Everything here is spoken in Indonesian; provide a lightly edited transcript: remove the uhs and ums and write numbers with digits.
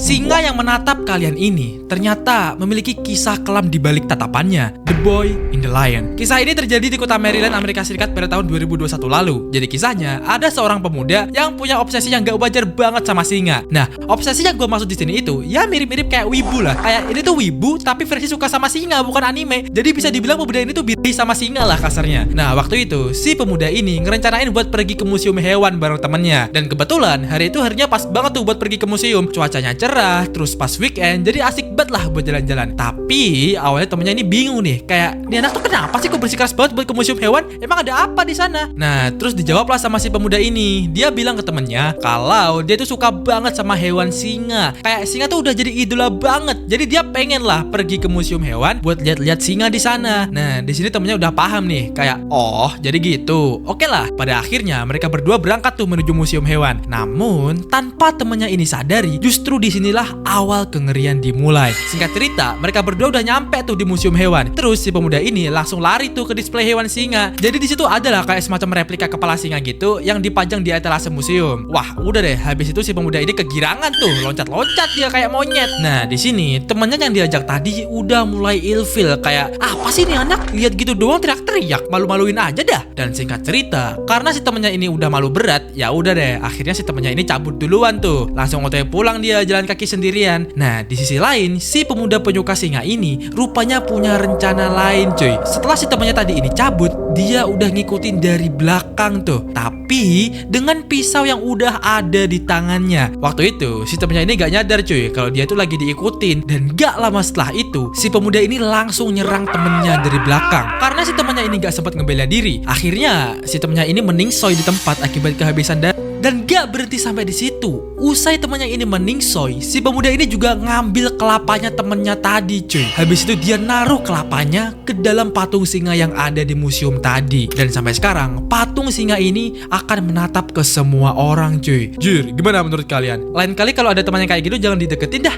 Singa yang menatap kalian ini ternyata memiliki kisah kelam di balik tatapannya. The Boy in the Lion. Kisah ini terjadi di kota Maryland, Amerika Serikat pada tahun 2021 lalu. Jadi kisahnya ada seorang pemuda yang punya obsesi yang gak wajar banget sama singa. Nah, obsesi yang gue maksud di sini itu ya mirip-mirip kayak wibu lah. Kayak ini tuh wibu tapi versi suka sama singa, bukan anime. Jadi bisa dibilang pemuda ini tuh biri sama singa lah kasarnya. Nah, waktu itu si pemuda ini ngerencanain buat pergi ke museum hewan bareng temennya. Dan kebetulan hari itu harinya pas banget tuh buat pergi ke museum. Cuacanya cerah, terus pas weekend, jadi asik banget lah buat jalan-jalan. Tapi awalnya temennya ini bingung nih, kayak ini anak tuh kenapa sih kok bersikeras banget buat ke museum hewan? Emang ada apa di sana? Nah, terus dijawablah sama si pemuda ini. Dia bilang ke temennya kalau dia tuh suka banget sama hewan singa. Kayak singa tuh udah jadi idola banget. Jadi dia pengen lah pergi ke museum hewan buat lihat-lihat singa di sana. Nah, di sini temennya udah paham nih, kayak oh jadi gitu. Oke lah. Pada akhirnya mereka berdua berangkat tuh menuju museum hewan. Namun tanpa temennya ini sadari, justru disinilah awal kengerian dimulai. Singkat cerita, mereka berdua udah nyampe tuh di museum hewan. Terus si pemuda ini langsung lari tuh ke display hewan singa. Jadi di situ adalah kayak semacam replika kepala singa gitu yang dipajang di etalase museum. Wah, udah deh. Habis itu si pemuda ini kegirangan tuh, loncat-loncat dia kayak monyet. Nah, di sini temannya yang diajak tadi udah mulai ilfil, kayak apa sih nih anak? Lihat gitu doang teriak-teriak, malu-maluin aja dah. Dan singkat cerita, karena si temannya ini udah malu berat, ya udah deh. Akhirnya si temannya ini cabut duluan tuh. Langsung OTW pulang dia jalan kaki sendirian. Nah, di sisi lain, si pemuda penyuka singa ini rupanya punya rencana lain, cuy. Setelah si temannya tadi ini cabut, dia udah ngikutin dari belakang tuh, tapi dengan pisau yang udah ada di tangannya. Waktu itu si temannya ini gak nyadar cuy kalau dia tuh lagi diikutin. Dan gak lama setelah itu si pemuda ini langsung nyerang temennya dari belakang. Karena si temannya ini gak sempat ngebela diri, akhirnya si temannya ini meningsoy di tempat akibat kehabisan darah. Dan gak berhenti sampai di situ. Usai temannya ini meningsoy, si pemuda ini juga ngambil kelapanya temennya tadi cuy. Habis itu dia naruh kelapanya ke dalam patung singa yang ada di museum tadi. Dan sampai sekarang patung singa ini akan menatap ke semua orang cuy. Jir, gimana menurut kalian? Lain kali kalau ada temannya kayak gitu jangan dideketin dah.